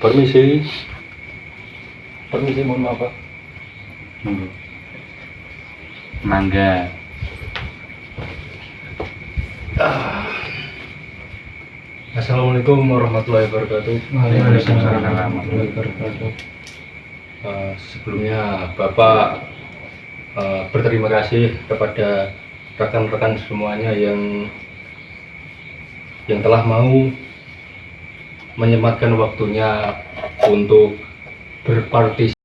Permisi. Permisi, mohon maaf Pak. Mangga. Assalamualaikum warahmatullahi wabarakatuh. Waalaikumsalam warahmatullahi wabarakatuh. Sebelumnya Bapak berterima kasih kepada rekan-rekan semuanya yang telah mau menyempatkan waktunya untuk berpartisipasi.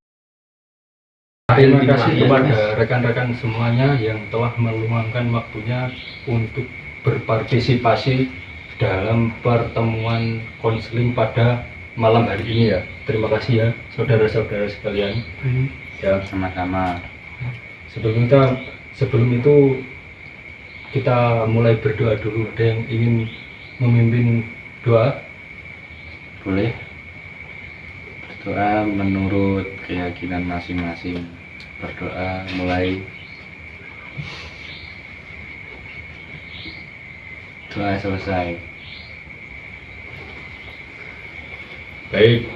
Terima kasih kepada rekan-rekan semuanya yang telah meluangkan waktunya untuk berpartisipasi dalam pertemuan konseling pada malam hari ini ya. Terima kasih ya saudara-saudara sekalian. Ya, Sama-sama. Sebelum itu kita mulai berdoa dulu. Ada yang ingin memimpin doa? Boleh. Berdoa menurut keyakinan masing-masing. Berdoa mulai. Doa selesai. Baik.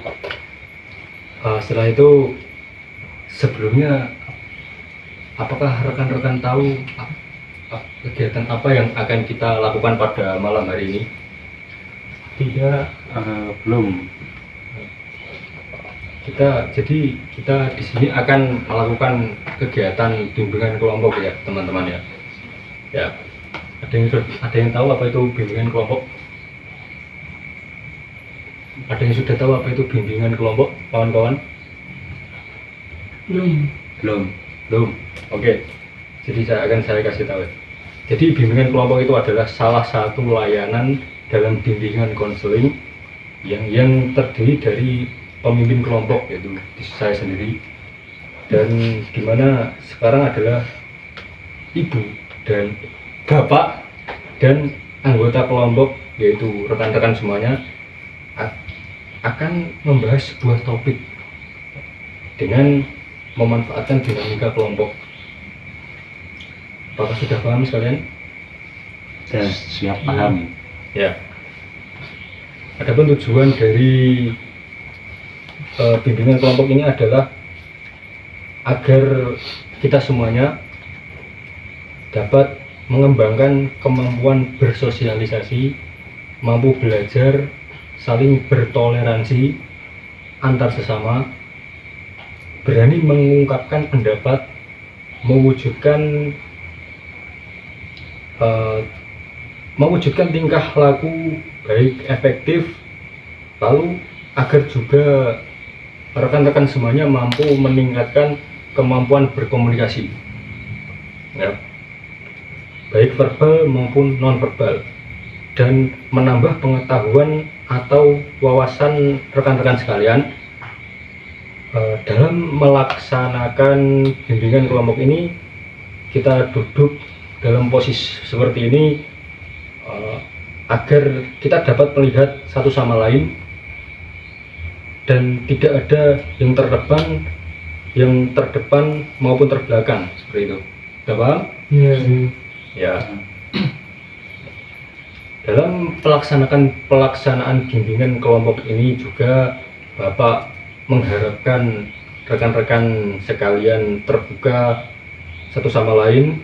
Setelah itu, sebelumnya apakah rekan-rekan tahu kegiatan apa yang akan kita lakukan pada malam hari ini? Tidak. Belum. Kita di sini akan melakukan kegiatan bimbingan kelompok ya teman-teman ya. Ya. Ada yang tahu apa itu bimbingan kelompok? Ada yang sudah tahu apa itu bimbingan kelompok, kawan-kawan? Belum. Oke. Jadi saya kasih tahu. Jadi bimbingan kelompok itu adalah salah satu layanan dalam bimbingan konseling yang terdiri dari pemimpin kelompok, yaitu saya sendiri, dan dimana sekarang adalah ibu dan bapak dan anggota kelompok, yaitu rekan-rekan semuanya, akan membahas sebuah topik dengan memanfaatkan dinamika kelompok. Apakah sudah paham sekalian? Siap paham. Ya. Adapun tujuan dari bimbingan kelompok ini adalah agar kita semuanya dapat mengembangkan kemampuan bersosialisasi, mampu belajar, saling bertoleransi antar sesama, berani mengungkapkan pendapat, mewujudkan tingkah laku baik efektif, lalu agar juga rekan-rekan semuanya mampu meningkatkan kemampuan berkomunikasi ya, baik verbal maupun non-verbal, dan menambah pengetahuan atau wawasan rekan-rekan sekalian dalam melaksanakan bimbingan kelompok ini. Kita duduk dalam posisi seperti ini agar kita dapat melihat satu sama lain dan tidak ada yang terdepan maupun terbelakang, seperti itu. Sudah paham? Ya. Dalam pelaksanaan bimbingan kelompok ini juga Bapak mengharapkan rekan-rekan sekalian terbuka satu sama lain,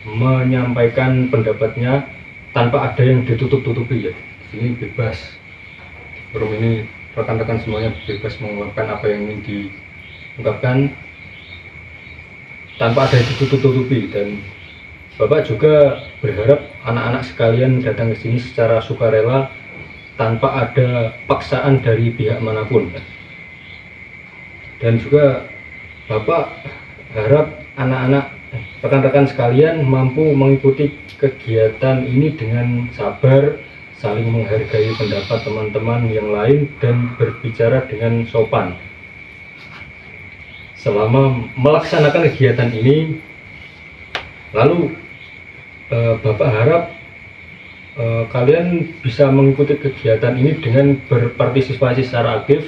menyampaikan pendapatnya tanpa ada yang ditutup-tutupi ya. Ini bebas. Forum ini rekan-rekan semuanya bebas mengungkapkan apa yang ingin diungkapkan tanpa ada yang ditutup-tutupi, dan Bapak juga berharap anak-anak sekalian datang ke sini secara sukarela tanpa ada paksaan dari pihak manapun. Dan juga Bapak harap rekan-rekan sekalian mampu mengikuti kegiatan ini dengan sabar, saling menghargai pendapat teman-teman yang lain, dan berbicara dengan sopan. Selama melaksanakan kegiatan ini, lalu Bapak harap kalian bisa mengikuti kegiatan ini dengan berpartisipasi secara aktif,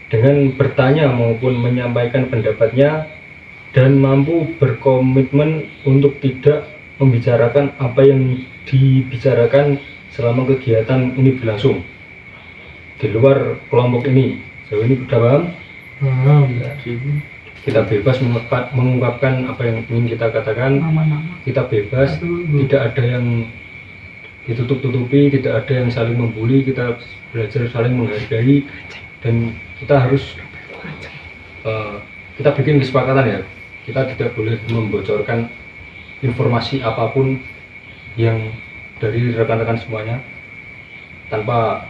dengan bertanya maupun menyampaikan pendapatnya, dan mampu berkomitmen untuk tidak membicarakan apa yang dibicarakan selama kegiatan ini berlangsung. di luar kelompok ini. Sejauh ini sudah paham? Kita bebas mengungkapkan apa yang ingin kita katakan. Kita bebas, tidak ada yang ditutup-tutupi, tidak ada yang saling membuli. Kita belajar saling menghargai, dan kita harus kita bikin kesepakatan ya, kita tidak boleh membocorkan informasi apapun yang dari rekan-rekan semuanya tanpa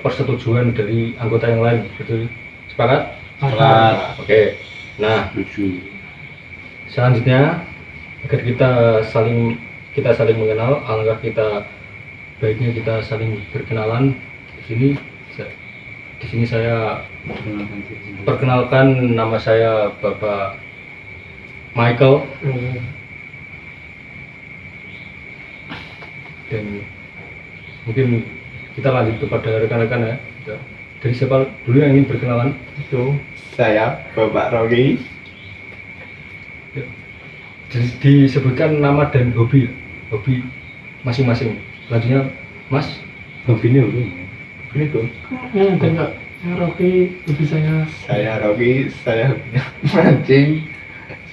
persetujuan dari anggota yang lain. Betul? Sepakat? Sepakat. Oke. Nah, selanjutnya agar kita saling mengenal, alangkah kita baiknya kita saling berkenalan. Di sini saya perkenalkan, nama saya Bapak Michael. Dan mungkin kita lanjut kepada rekan-rekan ya. Dari siapa dulu yang ingin berkenalan? Itu saya Bapak Rogi. Disebutkan nama dan hobi masing-masing. Selanjutnya Mas, Hobinya belum. Ini tuh. Enggak. Saya Rocky, hobi saya. Saya Rogi, saya hobinya mancing.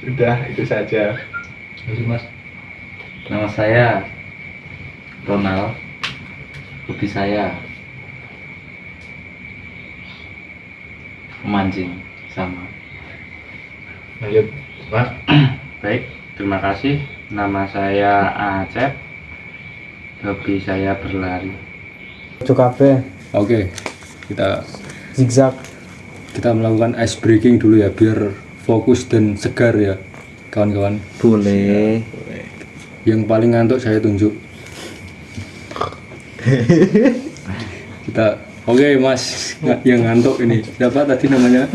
Sudah itu saja. lanjut Mas. Nama saya Ronald. Hobi saya memancing sama. Lanjut Mas. Baik, terima kasih. Nama saya Acep. Hobi saya berlari. Cukabe, Oke, kita zigzag. melakukan ice breaking dulu ya, biar fokus dan segar ya kawan-kawan. Boleh. Yang paling ngantuk saya tunjuk. Oke Mas, yang ngantuk ini siapa tadi namanya?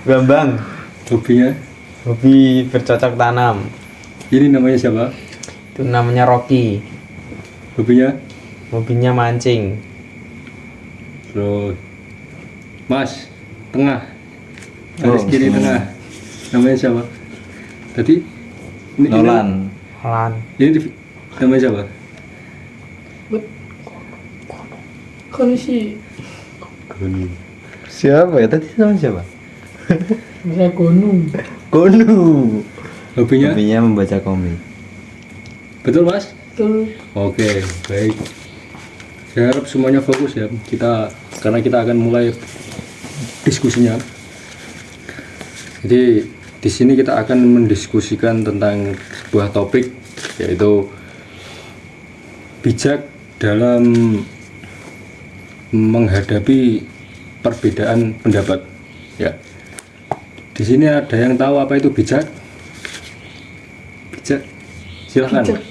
Bambang. Hobinya Hobi bercocok tanam. ini namanya siapa? Itu namanya Rocky. Hobinya Hobinya mancing. terus Mas tengah, garis kiri tengah, namanya siapa tadi? Nolan. Ini namanya siapa? Konushi. Siapa ya? Tadi sama siapa? Saya Gunung. Konu. Hobinya Membaca komik. betul Mas? Betul. Oke, baik. Saya harap semuanya fokus ya. Karena kita akan mulai diskusinya. Jadi di sini kita akan mendiskusikan tentang sebuah topik, yaitu bijak dalam menghadapi perbedaan pendapat. Ya. Di sini ada yang tahu apa itu bijak? Bijak. Silahkan.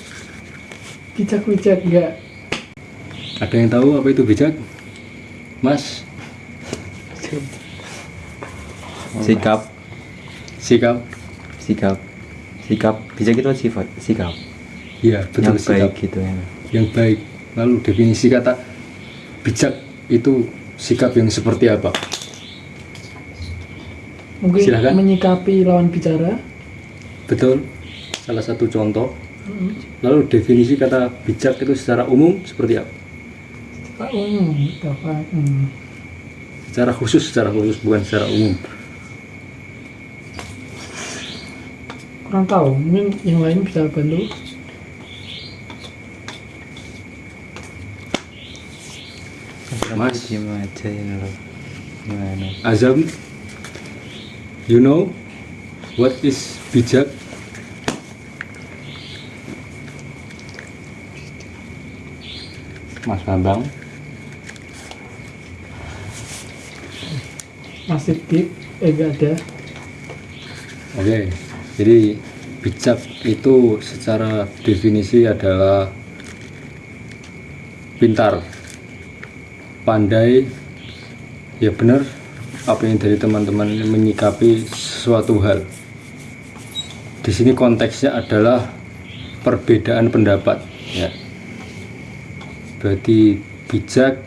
Bijak enggak. Ada yang tahu apa itu bijak? Mas, Sikap. Bijak itu sifat, sikap. Iya betul, Yang sikap baik gitu ya. yang baik. Lalu definisi kata bijak itu sikap yang seperti apa? Mungkin Silakan. menyikapi lawan bicara. Betul, salah satu contoh. Lalu definisi kata bijak itu secara umum seperti apa? Pak dapat. Secara khusus bukan secara umum. Kurang tahu, mungkin yang lain bisa bantu. Mas Gimana aja ini loh. Gimana? Azam, you know what is bijak? Mas Bambang. Masih tip, enggak ada. Oke, jadi bijak itu secara definisi adalah pintar, pandai, ya benar apa yang dari teman-teman menyikapi sesuatu hal. Di sini konteksnya adalah perbedaan pendapat, ya. Berarti bijak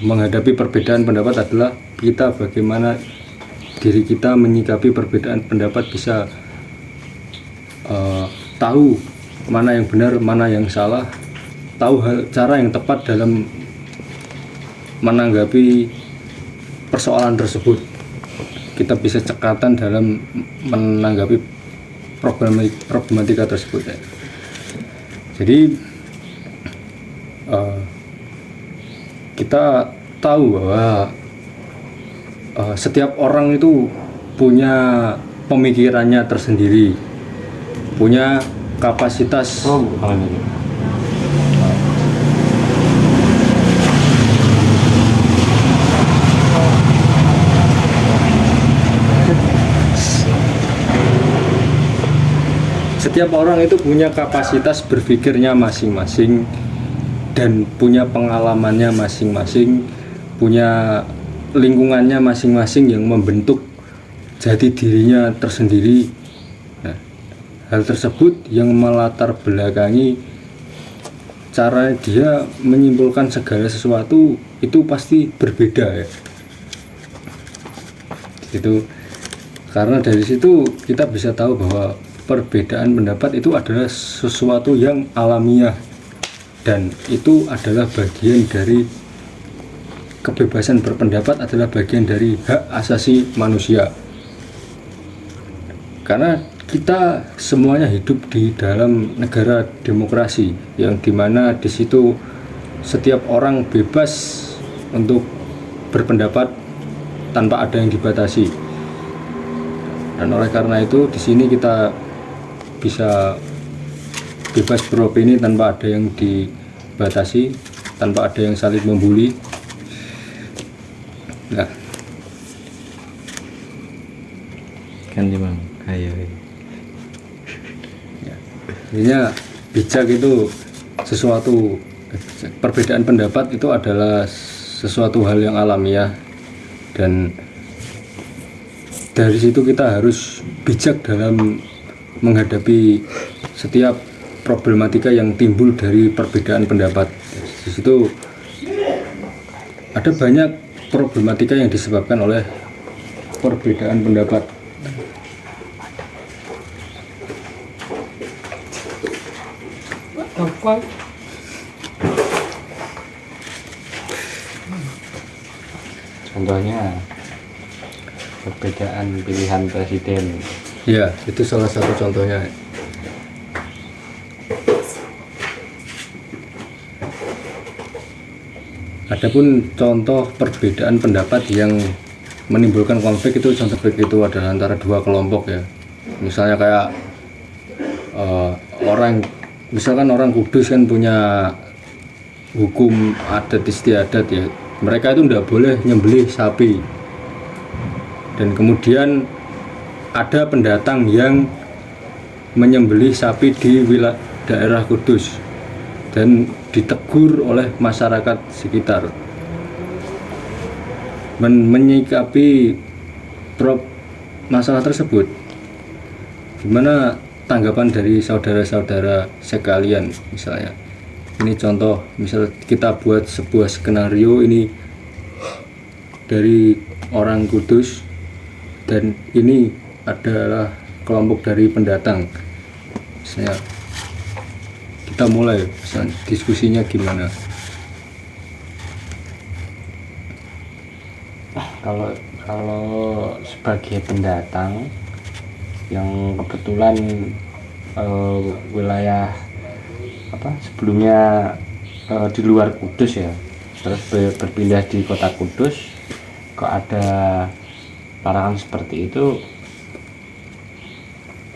menghadapi perbedaan pendapat adalah kita bagaimana diri kita menyikapi perbedaan pendapat, bisa tahu mana yang benar, mana yang salah, tahu cara yang tepat dalam menanggapi persoalan tersebut. Kita bisa cekatan dalam menanggapi problematika tersebut ya. Jadi kita tahu bahwa setiap orang itu punya pemikirannya tersendiri, punya kapasitas. Setiap orang itu punya kapasitas berpikirnya masing-masing dan punya pengalamannya masing-masing, punya lingkungannya masing-masing yang membentuk jati dirinya tersendiri. Nah, hal tersebut yang melatar belakangi cara dia menyimpulkan segala sesuatu itu pasti berbeda ya. Itu karena dari situ kita bisa tahu bahwa perbedaan pendapat itu adalah sesuatu yang alamiah dan itu adalah bagian dari kebebasan berpendapat, adalah bagian dari hak asasi manusia. Karena kita semuanya hidup di dalam negara demokrasi yang dimana di situ setiap orang bebas untuk berpendapat tanpa ada yang dibatasi. Dan oleh karena itu di sini kita bisa bebas beropini tanpa ada yang dibatasi, tanpa ada yang saling membuli. Nah, kan memang kayak ya. Intinya bijak itu sesuatu, perbedaan pendapat itu adalah sesuatu hal yang alamiah dan dari situ kita harus bijak dalam menghadapi setiap problematika yang timbul dari perbedaan pendapat. Di situ ada banyak problematika yang disebabkan oleh perbedaan pendapat. Apa? Contohnya perbedaan pilihan presiden. Ya, itu salah satu contohnya. Adapun contoh perbedaan pendapat yang menimbulkan konflik itu itu adalah antara dua kelompok ya. Misalnya kayak misalkan orang Kudus kan punya hukum adat istiadat ya. Mereka itu tidak boleh nyembelih sapi. Dan kemudian ada pendatang yang menyembelih sapi di daerah Kudus dan ditegur oleh masyarakat sekitar. Menyikapi masalah tersebut, gimana tanggapan dari saudara-saudara sekalian? Misalnya ini contoh, misal kita buat sebuah skenario ini dari orang Kudus dan ini adalah kelompok dari pendatang. Misalnya kita mulai diskusinya gimana? Kalau sebagai pendatang yang kebetulan wilayah sebelumnya di luar Kudus ya, terus berpindah di kota Kudus, kok ada larangan seperti itu,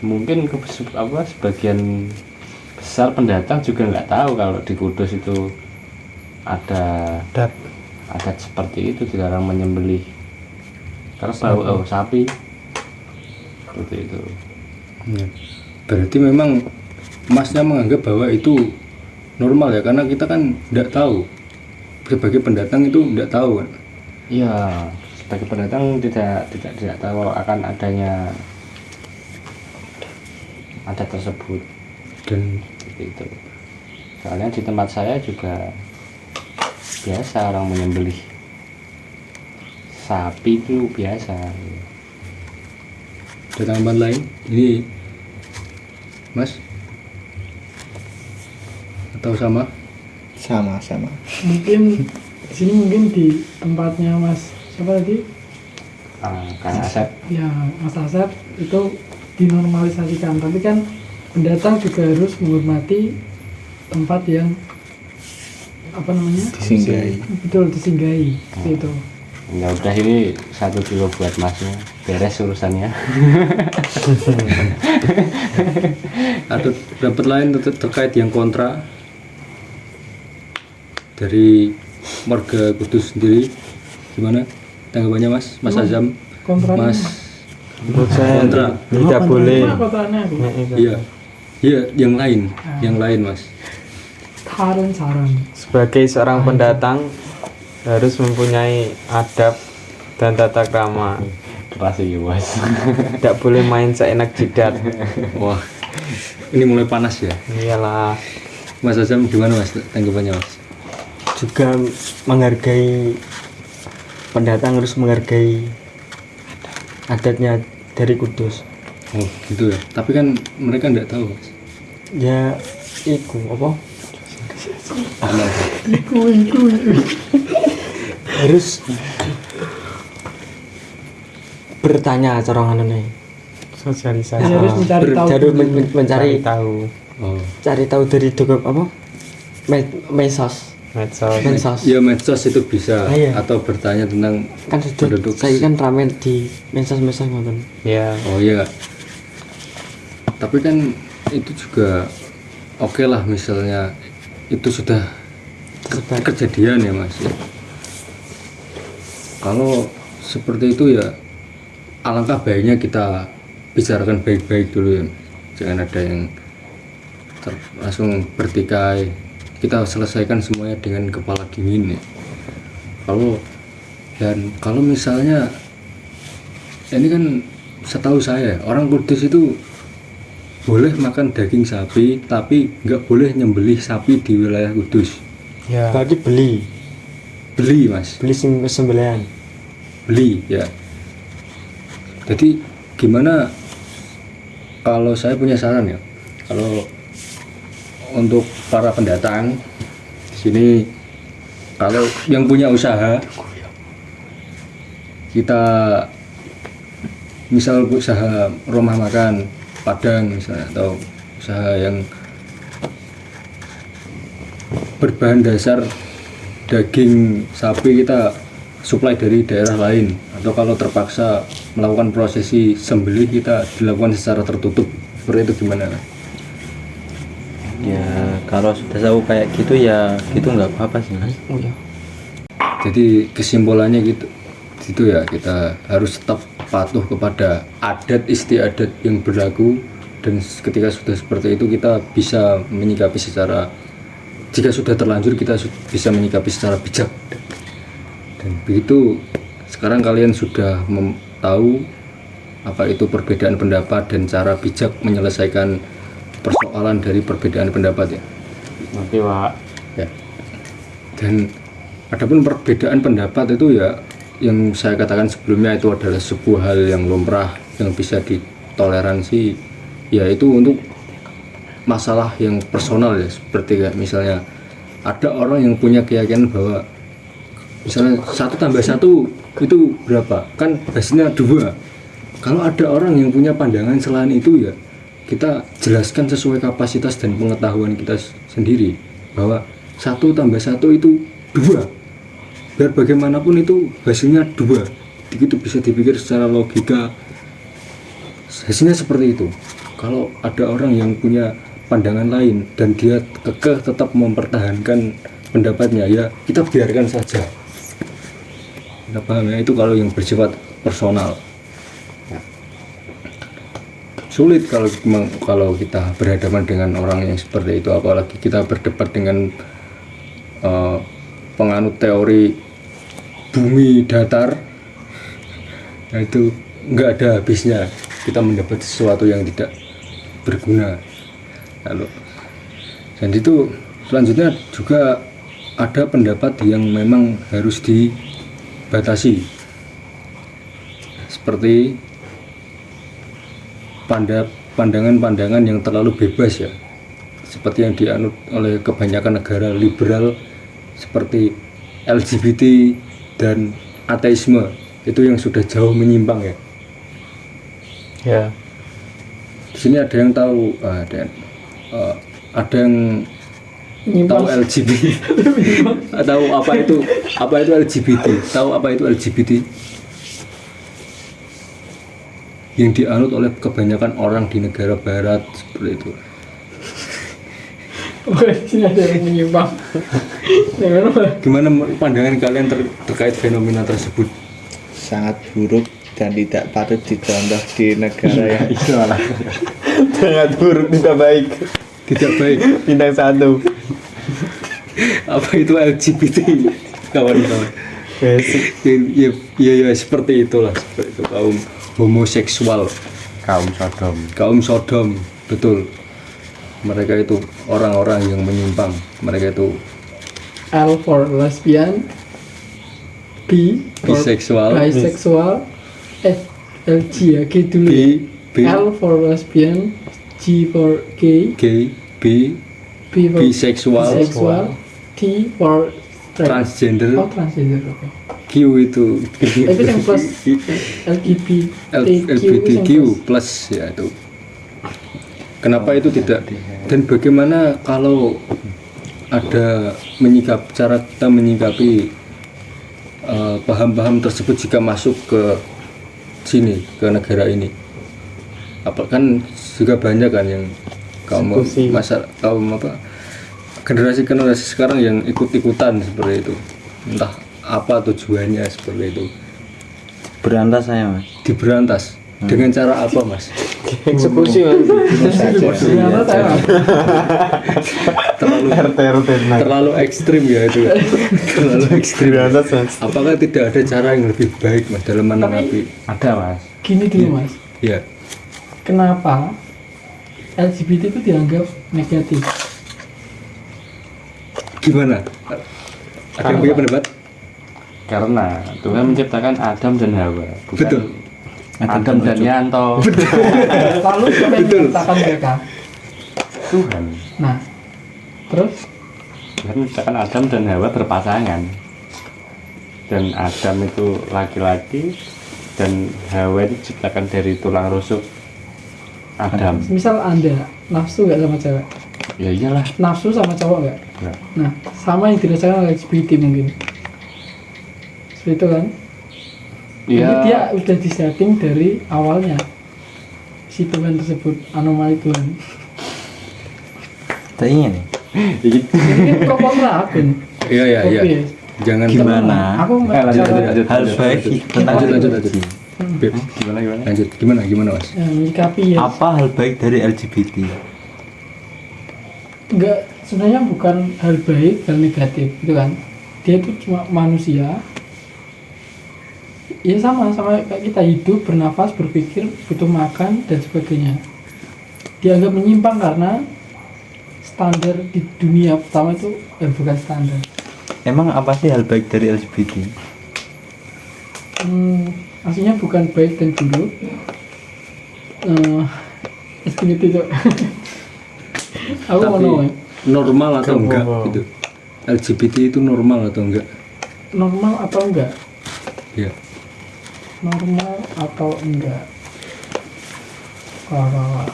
mungkin sebagian besar pendatang juga nggak tahu kalau di Kudus itu ada adat seperti itu, dilarang menyembelih kerbau, sapi seperti itu. Ya. Berarti memang Masnya menganggap bahwa itu normal ya, karena kita kan tidak tahu, sebagai pendatang itu tidak tahu kan? Iya, sebagai pendatang tidak tahu akan adanya adat tersebut Dan itu. Soalnya di tempat saya juga biasa orang menyembelih sapi, itu biasa. ada tambahan lain ini Mas atau sama? sama. Mungkin di sini mungkin di tempatnya Mas siapa tadi? Kang Asep. Ya Mas Asep itu dinormalisasikan, tapi kan pendatang juga harus menghormati tempat yang apa namanya? Disinggahi. Betul, disinggahi. Seperti itu. Ya udah, ini 1 kilo buat masnya, beres urusannya. Atau dapat lain terkait yang kontra dari warga Kudus sendiri, gimana tanggapannya Mas Azam? Kontranya Mas Menurut saya kontra. tidak boleh. Kontranya aku. Iya, yang lain Mas. Saran. Sebagai seorang pendatang harus mempunyai adab dan tata krama. Keras ya Mas. Tidak boleh main seenak jidat. Wah, ini mulai panas ya. Iyalah, Mas Azam gimana Mas tanggapannya Mas? juga menghargai pendatang, harus menghargai adatnya dari Kudus. Oh gitu ya. Tapi kan mereka nggak tahu Mas. Ya iku apa? Harus bertanya cara nganone. sosialisasi. Ya, harus mencari tahu. Mencari tahu Oh. cari tahu dari dokumen apa? Medsos. medsos. Ya medsos itu bisa, Ah, iya. atau bertanya tentang Kan sudah penduduk. saya kan ramen di medsos ngoten. Ya, Oh iya. Tapi kan itu juga oke lah, misalnya itu sudah Tersebar. kejadian ya Mas. Kalau seperti itu ya alangkah baiknya kita bicarakan baik-baik dulu ya. Jangan ada yang langsung bertikai. Kita selesaikan semuanya dengan kepala dingin ya. Kalau misalnya ini kan setahu saya orang Kudus itu boleh makan daging sapi tapi nggak boleh nyembelih sapi di wilayah Kudus. ya. Berarti beli Mas, sembelihan. beli ya. Jadi gimana kalau saya punya saran ya, kalau untuk para pendatang di sini, kalau yang punya usaha, kita misal usaha rumah makan Padang misalnya, atau usaha yang berbahan dasar daging sapi, kita suplai dari daerah lain, atau kalau terpaksa melakukan prosesi sembelih kita dilakukan secara tertutup, seperti itu gimana? Ya, kalau sudah tahu kayak gitu ya gitu nggak apa-apa sih Mas. Oh ya. Jadi kesimpulannya gitu ya, kita harus tetap patuh kepada adat istiadat yang berlaku, dan ketika sudah seperti itu kita bisa menyikapi secara, jika sudah terlanjur kita bisa menyikapi secara bijak. Dan begitu sekarang kalian sudah tahu apa itu perbedaan pendapat dan cara bijak menyelesaikan persoalan dari perbedaan pendapat ya. Oke Pak. Ya. Dan adapun perbedaan pendapat itu ya, yang saya katakan sebelumnya, itu adalah sebuah hal yang lumrah yang bisa ditoleransi, yaitu untuk masalah yang personal ya, seperti kayak misalnya ada orang yang punya keyakinan bahwa misalnya 1+1 itu berapa, kan hasilnya 2. Kalau ada orang yang punya pandangan selain itu ya, kita jelaskan sesuai kapasitas dan pengetahuan kita sendiri bahwa 1+1 itu 2, biar bagaimanapun itu hasilnya 2. Itu bisa dipikir secara logika, hasilnya seperti itu. Kalau ada orang yang punya pandangan lain dan dia kekeh tetap mempertahankan pendapatnya, ya kita biarkan saja. Kita paham ya, itu kalau yang bersifat personal. Sulit kalau kita berhadapan dengan orang yang seperti itu, apalagi kita berdebat dengan penganut teori bumi datar. Nah, itu nggak ada habisnya kita mendapat sesuatu yang tidak berguna. Lalu, dan itu selanjutnya juga ada pendapat yang memang harus dibatasi, seperti pandangan-pandangan yang terlalu bebas ya, seperti yang dianut oleh kebanyakan negara liberal seperti LGBT dan ateisme, itu yang sudah jauh menyimpang ya. Ya. Di sini ada yang tahu, ada yang tahu LGBT, tahu apa itu LGBT, tahu apa itu LGBT? Yang dianut oleh kebanyakan orang di negara barat seperti itu. Oh, di sini ada yang menyimpang. Gimana pandangan kalian terkait fenomena tersebut? Sangat buruk dan tidak patut dicontoh di negara yang Sangat buruk, tidak baik. Tidak baik. Bintang 1. Apa itu LGBT, kawan-kawan? Basic. Ya seperti itulah, seperti itu, kaum homoseksual, kaum Sodom, betul. Mereka itu orang-orang yang menyimpang. Mereka itu L for lesbian, B for Bisexual. LG ya, G dulu B, ya. B, L for lesbian, G for gay, gay, B, B for bisexual, T for straight. transgender, Oh, transgender, oke. Q itu Itu yang plus LGBTQ plus ya itu. Kenapa itu tidak? Dan bagaimana kalau ada cara kita menyikapi paham-paham tersebut jika masuk ke sini, ke negara ini? Apa kan juga banyak kan yang kaum generasi sekarang yang ikut-ikutan seperti itu. Entah apa tujuannya seperti itu. Berantas saya, Mas. Diberantas dengan cara apa, Mas? Eksekusi, Mas. terlalu ekstrim ya itu. Terlalu ekstrim. Berantas, Mas. Apakah tidak ada cara yang lebih baik, Mas, dalam menanggapi? Ada, Mas. Gini dulu Mas, Ya, kenapa LGBT itu dianggap negatif? gimana? Ada yang punya pendapat? Karena Tuhan menciptakan Adam dan Hawa, bukan Betul. Adam dan Yanto. Lalu siapa yang menciptakan mereka? Tuhan. Nah, terus Tuhan menciptakan Adam dan Hawa berpasangan. Dan Adam itu laki-laki dan Hawa itu diciptakan dari tulang rusuk Adam. misal Anda nafsu nggak sama cewek? Ya iyalah. Nafsu sama cowok nggak? Nggak. Nah, sama yang dirasakan oleh LGBT mungkin. Seperti itu kan? Jadi Iya. dia udah disetting dari awalnya. Si Tuhan tersebut, anomali Tuhan. Tak ingin nih. Jadi kan kok kontrakan? Iya. Oke. Jangan Gimana? Aku nggak lanjut. Hal baik Lanjut. Beb, Gimana? lanjut. Gimana, Mas? menyikapi ya. Apa hal baik dari LGBT? Enggak, sebenarnya bukan hal baik dan negatif gitu kan. Dia itu cuma manusia. Ya sama kayak kita hidup, bernafas, berpikir, butuh makan dan sebagainya. Dianggap menyimpang karena standar di dunia pertama itu bukan standar. Emang apa sih hal baik dari LGBT? Aslinya bukan baik dan buruk. Estimate itu. Aku mau Tapi nanya, normal atau enggak gitu? LGBT itu normal atau enggak? normal atau enggak? Ya. Normal atau enggak? Wah.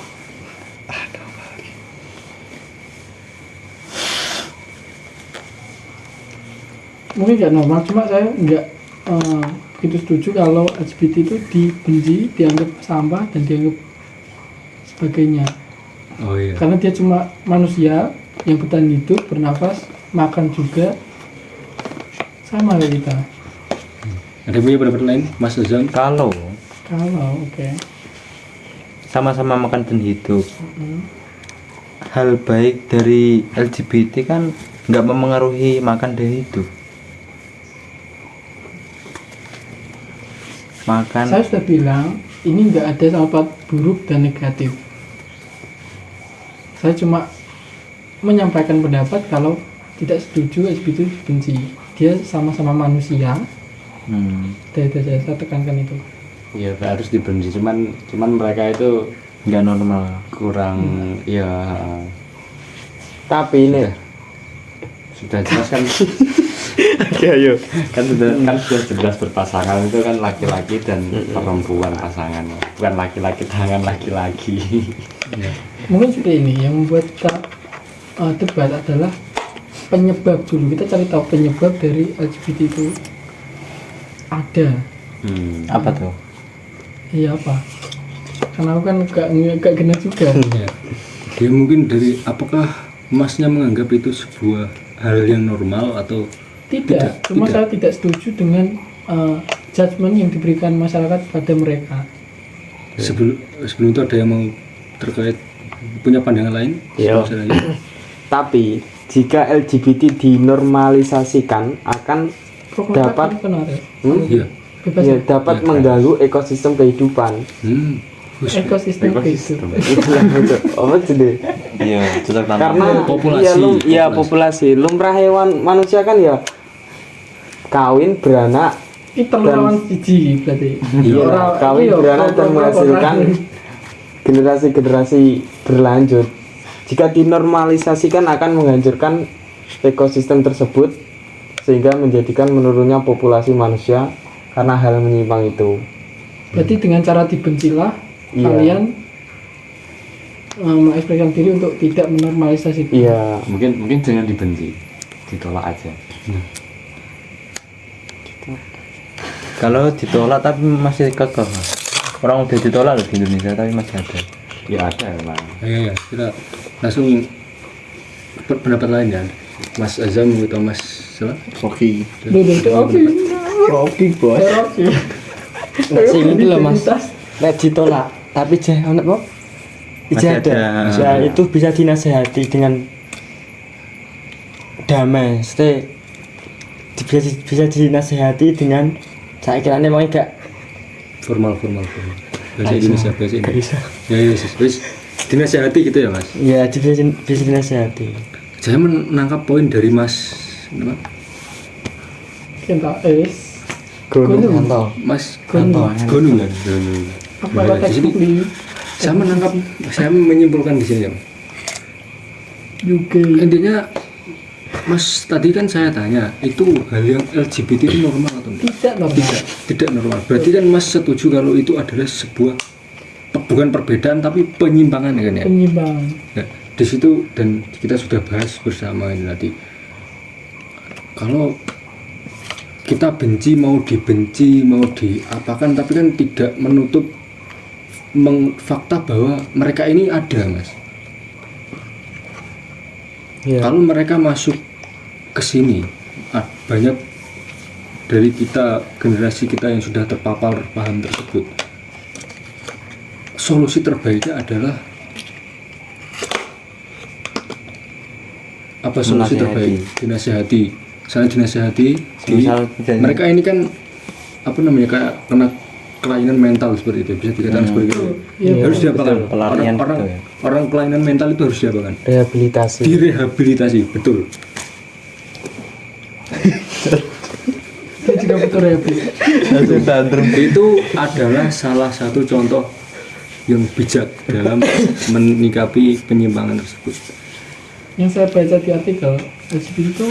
Mungkin nggak normal, cuma saya nggak begitu setuju kalau LGBT itu dibenci, dianggap sampah dan dianggap sebagainya. Oh iya. Karena dia cuma manusia yang bertahan hidup, bernafas, makan juga, sama kayak kita. Ada yang punya pendapat lain, Mas Azam? Kalau Oke. sama-sama makan dan hidup, hal baik dari LGBT kan nggak memengaruhi makan dan hidup. Makan Saya sudah bilang ini nggak ada sifat buruk dan negatif. Saya cuma menyampaikan pendapat kalau tidak setuju LGBT benci. Dia sama-sama manusia. Dari saya tekankan itu. Iya, harus dibenci. Cuman mereka itu nggak normal. kurang ya Tapi ini Sudah jelas kan, ayo. kan sudah jelas berpasangan itu kan laki-laki dan perempuan pasangan, bukan laki-laki tangan laki-laki. Mungkin seperti ini yang membuat kita debat adalah penyebab dulu. Kita cari tahu penyebab dari LGBT itu ada. Apa tuh? Iya apa? Karena aku kan gak kena juga. Ya. Dia mungkin dari apakah Masnya menganggap itu sebuah hal yang normal atau Tidak, cuma saya tidak setuju dengan judgement yang diberikan masyarakat pada mereka. sebelum itu ada yang mau terkait punya pandangan lain? Iya. Sebelum saya lanjut. Tapi jika LGBT dinormalisasikan akan dapat Iya. bebas ya, dapat mengganggu ekosistem kehidupan. ekosistem itu. Itulah betul. Apa jadi? Iya, cocok tanam. Karena Populasi. populasi lumrah hewan manusia kan ya kawin beranak Kita lawan siji berarti. iya, kawin beranak dan menghasilkan generasi-generasi berlanjut. Jika dinormalisasikan akan menghancurkan ekosistem tersebut sehingga menjadikan menurunnya populasi manusia karena hal menyimpang itu. Berarti dengan cara dibencilah Iya. kalian mengekspresikan diri untuk tidak menormalisasi. Iya. Mungkin jangan dibenci, ditolak aja. Kalau ditolak tapi masih kekeh, Mas. Orang udah ditolak loh di Indonesia tapi masih ada. Ya ada emang. Ya, kita langsung pendapat lain ya. Mas Azam atau Mas siapa? Oke. Oke, bos. Sing itu loh Mas, nek ditolak tapi jeh ono apa? Masih Ijazah ada. ya itu bisa dinasehati dengan damai. Bisa dinasehati dengan saya kira memang gak Formal. Bahasa Indonesia, bahasa Indonesia. Ya, wis. Dinasehati gitu ya, Mas. ya bisa dinasehati. Saya menangkap poin dari Mas apa? kita es Gunung Anto. Mas Gunung. Gunung. apa Nah, teks di sini saya menyimpulkan di sini ya. juga Intinya Mas tadi kan saya tanya itu hal yang LGBT itu normal atau enggak? tidak normal. Tidak normal. Berarti kan Mas setuju kalau itu adalah sebuah bukan perbedaan tapi penyimpangan kan ya? Penyimpangan. Nah, di situ dan kita sudah bahas bersama ini tadi. Kalau kita benci mau diapakan tapi kan tidak menutup fakta bahwa mereka ini ada, Mas. Ya. Kalau mereka masuk ke sini, banyak dari kita generasi kita yang sudah terpapar paham tersebut. Solusi terbaiknya adalah apa solusi Menasehati. terbaik? Dinasehati. Misal tidak- Mereka ini kan apa namanya kayak kena kelainan mental seperti itu, bisa dikatakan seperti itu. Iya, Harus diapakan? betul. Pelarian Orang betul ya. orang kelainan mental itu harus diapakan? Rehabilitasi. Direhabilitasi, betul. Dia juga butuh rehabilitasi. Itu adalah salah satu contoh yang bijak dalam menyikapi penyimpangan tersebut. Yang saya baca di artikel LGBT itu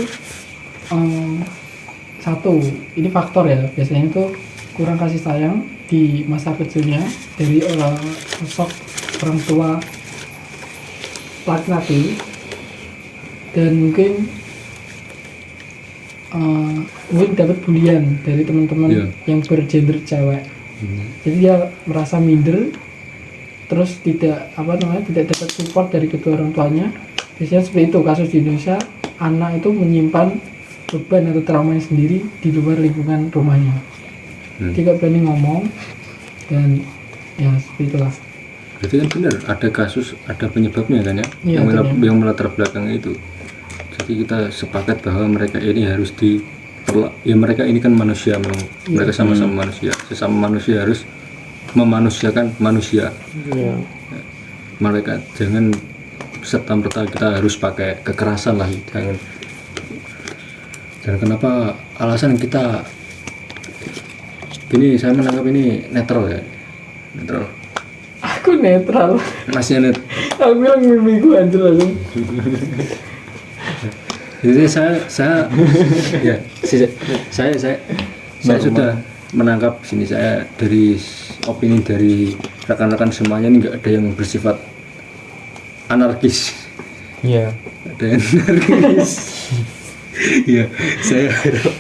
satu, ini faktor ya, biasanya itu kurang kasih sayang di masa kecilnya dari sosok orang tua laki-laki, dan mungkin dapat bulian dari teman-teman Iya. yang bergender cewek. Jadi dia merasa minder, terus tidak dapat support dari kedua orang tuanya. Biasanya seperti itu kasus di Indonesia, anak itu menyimpan beban atau traumanya sendiri di luar lingkungan rumahnya. Dia gak berani ngomong, dan ya seperti itulah. Berarti kan benar ada kasus, ada penyebabnya kan ya, Iya, yang melatar belakang itu. Jadi kita sepakat bahwa mereka ini harus mereka ini kan manusia, mereka sama-sama manusia, sesama manusia harus memanusiakan manusia. Mereka jangan serta-merta kita harus pakai kekerasan lah, jangan. Dan kenapa alasan kita ini, saya menangkap ini netral ya, netral. Aku netral. Masih net. Aku bilang mimpi gue anjir langsung. Jadi saya ya saya sudah menangkap sini, saya dari opini dari rekan-rekan semuanya ini nggak ada yang bersifat anarkis. Iya. Ada yang anarkis. Ya, saya harap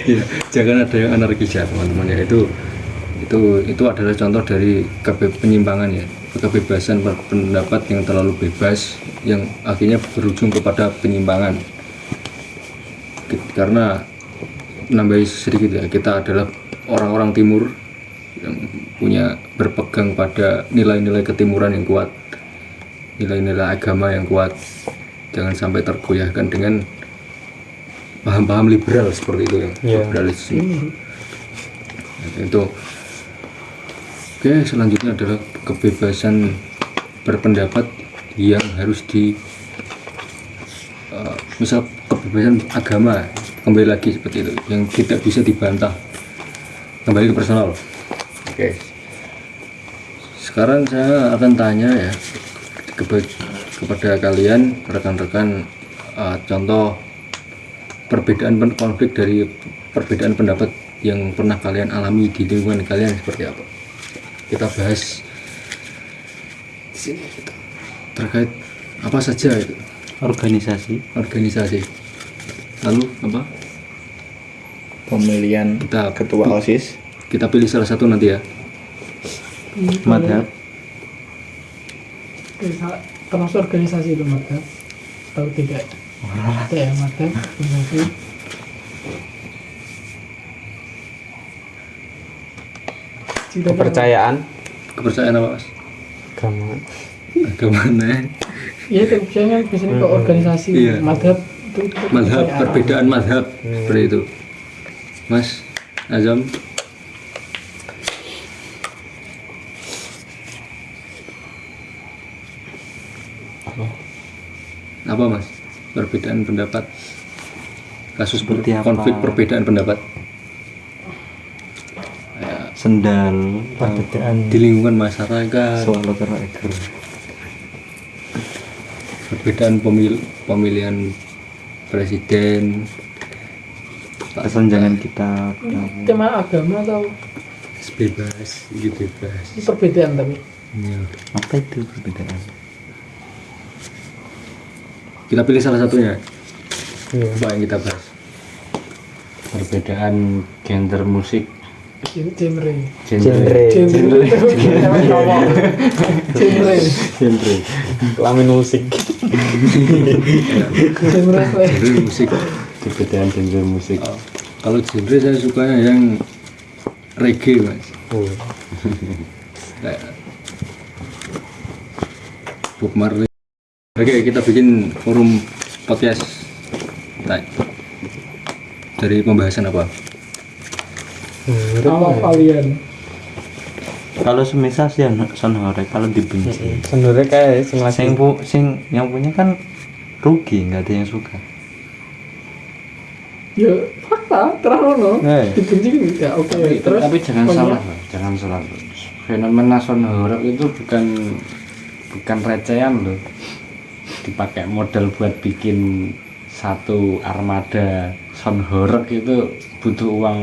ya, jangan ada yang anarkis ya teman-teman ya. Itu adalah contoh dari penyimpangan ya, kebebasan berpendapat yang terlalu bebas yang akhirnya berujung kepada penyimpangan. Karena nambahin sedikit ya, kita adalah orang-orang timur yang punya berpegang pada nilai-nilai ketimuran yang kuat, nilai-nilai agama yang kuat. Jangan sampai tergoyahkan dengan paham-paham liberal seperti itu ya, liberalisme. Itu. Oke, selanjutnya adalah kebebasan berpendapat yang harus misal kebebasan agama, kembali lagi seperti itu, yang tidak bisa dibantah, kembali ke personal. Oke, sekarang saya akan tanya ya kepada kalian rekan-rekan, contoh perbedaan konflik dari perbedaan pendapat yang pernah kalian alami di lingkungan kalian seperti apa. Kita bahas di sini terkait apa saja itu. Organisasi, Lalu apa? Pemilihan ketua OSIS. Kita pilih salah satu nanti ya. madhab, Termasuk organisasi itu madhab atau tidak? Ada ya madhab, organisasi. Kepercayaan. Kepercayaan apa mas? Agama. Agama nih. Iya itu biasanya ke organisasi. Iya. Madhab itu Madhab, kepercayaan. perbedaan madhab seperti itu. Mas Azam. Apa mas? Perbedaan pendapat. Kasus Seperti apa? konflik perbedaan pendapat. sendal, Perbedaan Di lingkungan masyarakat. swallow ekor. Perbedaan pemilihan presiden. Kesenjangan kita. Ini tema agama atau Bebas, bebas. ini perbedaan tapi Ya. Apa itu perbedaan? Kita pilih salah satunya. Iya. Apa yang kita bahas? Perbedaan genre musik, genre. Genre. Genre. genre. Kelamin musik. Genre apa ya? Genre musik. Perbedaan genre musik. Oh, kalau genre saya sukanya yang reggae mas. Oh. Kayak Bob Marley. Oke, kita bikin forum podcast. Nah, dari pembahasan apa? Kalau kalian Kalau semisal sih sonore kalau dibenci. Sebenarnya kayak sing lagi Sing yang punya kan rugi, nggak ada yang suka. ya fakta terlalu dibenci kan ya oke terus Tapi jangan pokoknya- salah, Bang. Jangan salah. Fenomena sound horror itu bukan recehan loh. Dipakai modal buat bikin satu armada sound horror itu butuh uang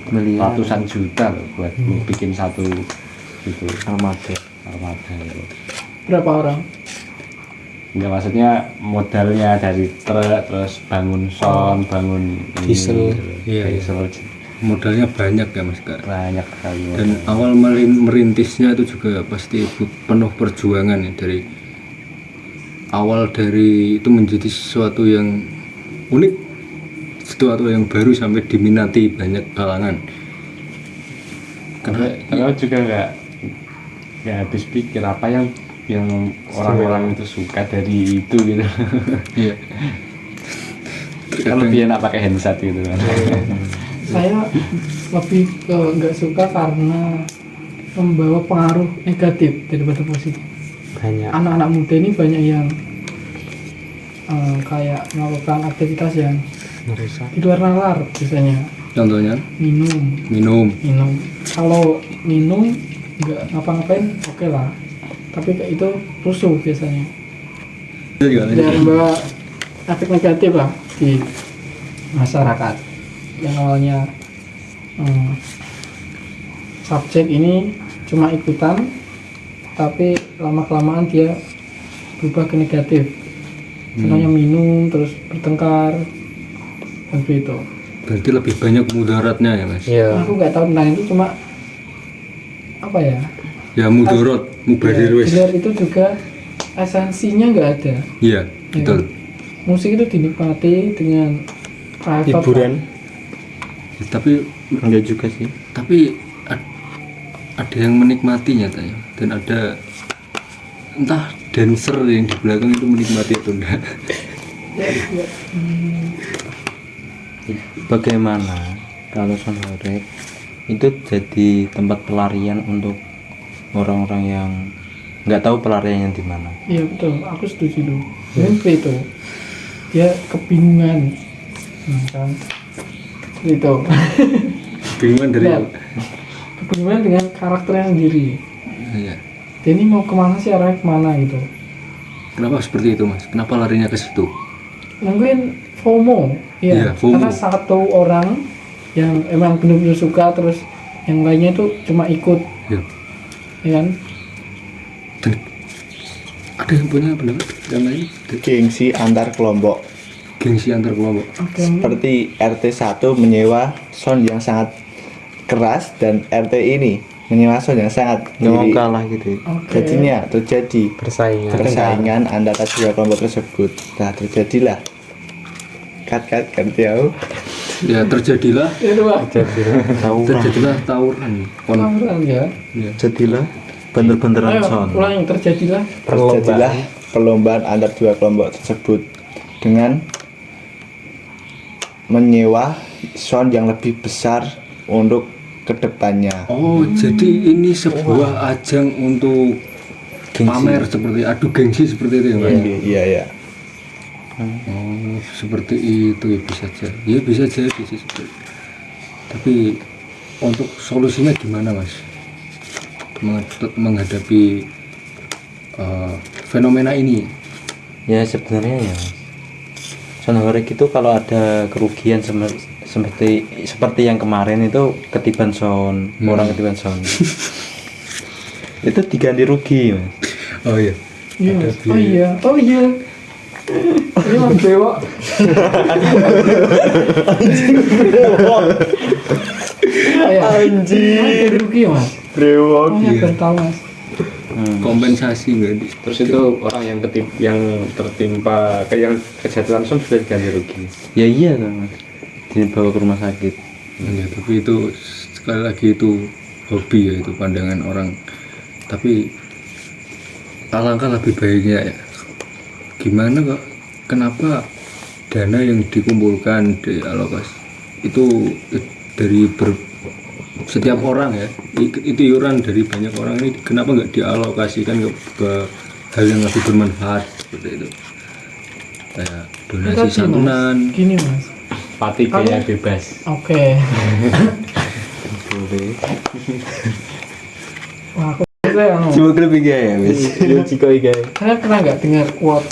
Miliaran. ratusan juta loh buat bikin satu itu Armada. itu. berapa orang? Enggak, maksudnya modalnya dari truk, terus bangun sound, bangun ini, Diesel. Iya, diesel, Modalnya banyak ya mas Kak. banyak sekali. Dan awal merintisnya itu juga pasti penuh perjuangan ya, dari awal dari itu menjadi sesuatu yang unik, sesuatu yang baru sampai diminati banyak kalangan. Karena Kalau juga nggak habis pikir apa yang orang-orang itu suka dari itu gitu. iya, Kalau dia nak pakai handset gitu kan. Saya lebih ke nggak suka karena membawa pengaruh negatif daripada positif. banyak. Anak-anak muda ini banyak yang kayak melakukan aktivitas yang Merusak. di luar nalar biasanya contohnya minum. minum. Kalau minum nggak ngapa-ngapain oke lah, tapi kayak itu rusuh biasanya. Itu juga lanjut. Dan bawa efek negatif lah di masyarakat yang awalnya subjek ini cuma ikutan tapi lama kelamaan dia berubah ke negatif. Contohnya minum terus bertengkar dan begitu. Berarti lebih banyak mudaratnya ya mas? Iya. Aku nggak tahu tentang itu, cuma apa ya? Ya mudarat, mubadir wis. Biar itu juga esensinya nggak ada. Iya, Ya betul. kan? Musik itu dinikmati dengan private. Hiburan. Ya, tapi Enggak juga sih. ada yang menikmati nyatanya dan ada entah dancer yang di belakang itu menikmati atau enggak. Bagaimana kalau Sonhorek itu jadi tempat pelarian untuk orang-orang yang nggak tahu pelariannya di mana? Iya betul, aku setuju tuh. Mungkin seperti itu. Dia kebingungan, kan? Seperti itu. Bingungan dari Nah, kebingungan dengan karakternya sendiri. Iya. Dia ini mau kemana sih, arahnya kemana gitu. Kenapa seperti itu mas? Kenapa larinya ke situ? Mungkin FOMO, Iya, iya. FOMO. Karena satu orang yang emang benar-benar suka, terus yang lainnya itu cuma ikut, Ya. ya kan? Dan ada yang punya pendapat yang lain? Gengsi antar kelompok. Gengsi antar kelompok. Oke. Seperti RT 1 menyewa sound yang sangat keras dan RT ini menyewa sound yang sangat Nggak mau diri. kalah gitu. Oke. Jadinya terjadi persaingan antara dua kelompok tersebut. Nah terjadilah kat tahu. Ya terjadilah Itu Pak. terjadilah tawuran. Tawuran ya. Ya. Jadilah bener-beneran Ayo, son. ulangi, terjadilah. Terjadilah perlombaan antar dua kelompok tersebut dengan menyewa sound yang lebih besar untuk kedepannya. Oh, jadi ini sebuah ajang untuk pamer seperti adu gengsi seperti itu ya, Mas? Iya ya. Oh, seperti itu ya bisa jadi. Ya bisa jadi sih. Tapi untuk solusinya gimana, Mas? Menghadapi fenomena ini. Ya sebenarnya ya Sonhorek itu kalau ada kerugian seperti yang kemarin itu ketiban sound, orang ketiban sound. Itu diganti rugi, Mas. Oh iya. Iya. Ada Oh iya. Oh iya. Ini Mas Dewa. Anjing. Rugi ya, Mas. Brewok. Oh, ya tahu Mas. Kompensasi enggak di Terus itu orang yang tertimpa yang kejatuhan langsung sudah diganti rugi. Ya iya kan, Mas. Dibawa ke rumah sakit. ya, tapi itu sekali lagi itu hobi ya, itu pandangan orang. Tapi alangkah lebih baiknya ya, gimana kok, kenapa dana yang dikumpulkan di alokasi itu dari setiap orang ya, itu iuran dari banyak orang ini, kenapa nggak dialokasikan ke hal yang lebih bermanfaat seperti itu, kayak donasi Tadi, Mas, santunan. Gini Mas. Pati gaya bebas. Oke. Boleh. Wah, aku saya Cuma lebih gaya, Mas. Yo jika iki. Saya pernah nggak dengar quote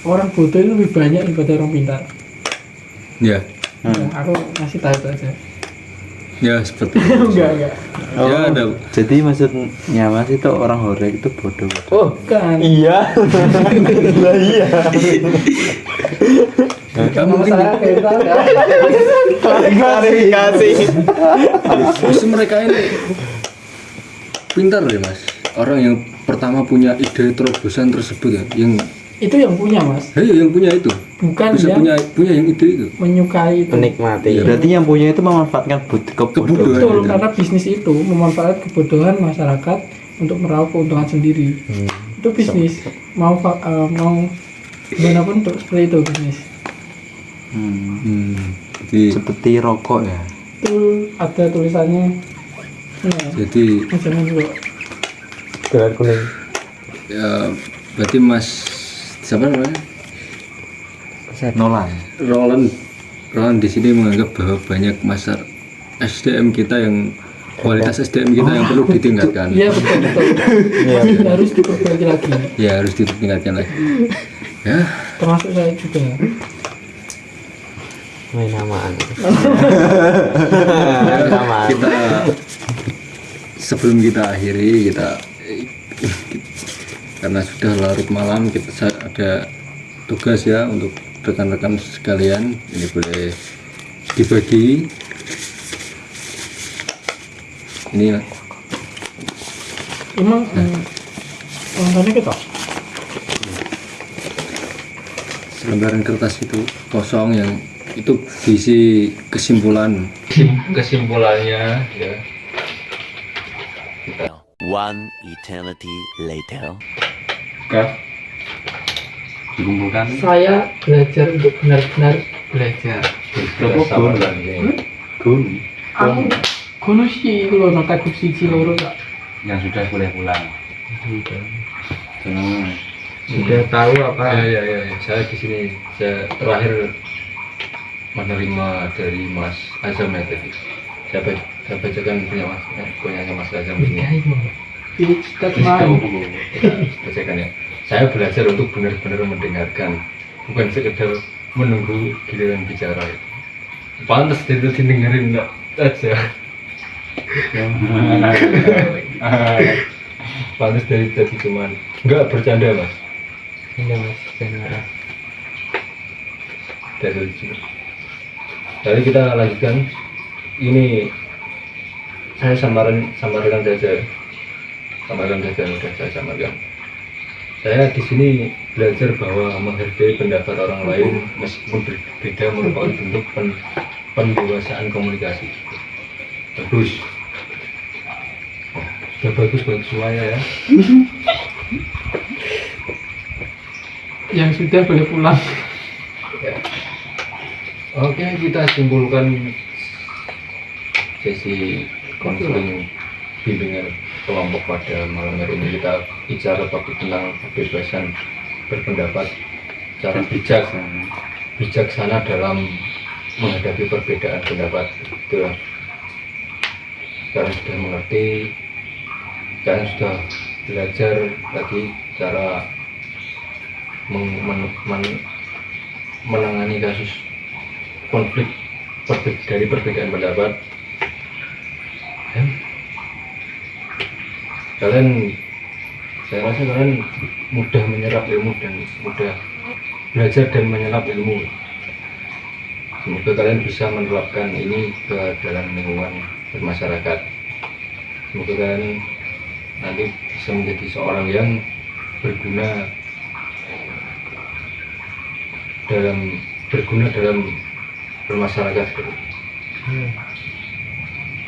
orang bodoh itu lebih banyak daripada orang pintar. Ya, Nah, aku ngasih tahu itu aja. ya seperti itu. Enggak. Ya ada. Jadi maksudnya Mas itu orang horek itu bodoh. Oh, Bukan. iya. Lah iya. Ya, mungkin Saya kayak tahu ya. Klarifikasi. justru mereka ini pintar ya mas, orang yang pertama punya ide terobosan tersebut ya, yang Itu yang punya Mas, yang punya itu bukan bisa yang punya yang ide itu. menyukai itu. Menikmati. Berarti yang punya itu memanfaatkan Kebodohan. kebodohan. Betul, karena bisnis itu memanfaatkan kebodohan masyarakat untuk meraup keuntungan sendiri. Itu bisnis. Mau gimana pun untuk seperti itu bisnis. Jadi Seperti rokok ya. Itu ada tulisannya. Nah, jadi jangan dulu. Gelar kuning. ya berarti mas siapa namanya, Nolan. Roland di sini menganggap bahwa banyak SDM kita yang kualitas SDM kita yang perlu ditingkatkan. Iya betul. Masih harus diperbaiki lagi. Ya harus ditingkatkan lagi. Ya, termasuk saya juga. main aman. kita sebelum kita akhiri karena sudah larut malam, ada tugas ya untuk rekan-rekan sekalian. Ini boleh dibagi. Ini Emang kontennya kita selembaran kertas itu kosong, yang itu diisi kesimpulannya ya. One eternity later. Oke. Dikumpulkan. saya belajar untuk benar-benar belajar. Gun Aku kono sih iku lho nang takut siji loro Kak. yang sudah boleh pulang. Senang. Sudah tahu apa? Ya. Saya di sini saya terakhir menerima dari Mas Azam ya tadi. Saya bacakan punyanya Mas Azam ini. Kita Kita main. bacakan ya. Saya belajar untuk benar-benar mendengarkan, bukan sekedar menunggu giliran bicara. Pantas itu didengerin enggak aja. Pantas dari tadi cuman enggak bercanda Mas. Enggak Mas, jangan marah. Dari sini. Jadi kita lanjutkan. Ini saya samarkan saja. Udah saya samarkan. Saya di sini belajar bahwa menghargai pendapat orang lain meskipun berbeda merupakan bentuk pendewasaan komunikasi. Bagus. Sudah bagus buat semuanya ya. Yang sudah boleh pulang. Ya. Oke, kita simpulkan sesi konseling bimbingan kelompok pada malam hari ini. Kita bicara topik tentang kebebasan berpendapat, cara bijaksana dalam menghadapi perbedaan pendapat. Itu ya. Sekarang sudah mengerti, sekarang sudah belajar lagi cara menangani kasus konflik dari perbedaan pendapat. Saya rasa kalian mudah menyerap ilmu dan mudah belajar dan menyerap ilmu. Semoga kalian bisa menerapkan ini ke dalam lingkungan bermasyarakat. Semoga kalian nanti bisa menjadi seorang yang berguna dalam bermasyarakat,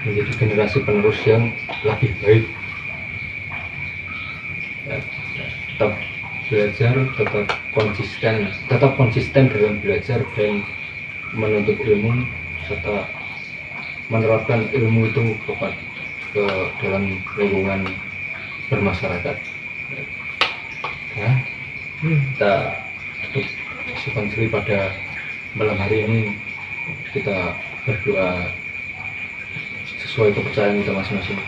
menjadi generasi penerus yang lebih baik. Ya, tetap belajar, tetap konsisten dalam belajar dan menuntut ilmu, serta menerapkan ilmu itu ke dalam lingkungan bermasyarakat. Ya, kita tutup sesi konseling pada malam hari ini. Kita berdoa sesuai kepercayaan kita masing-masing.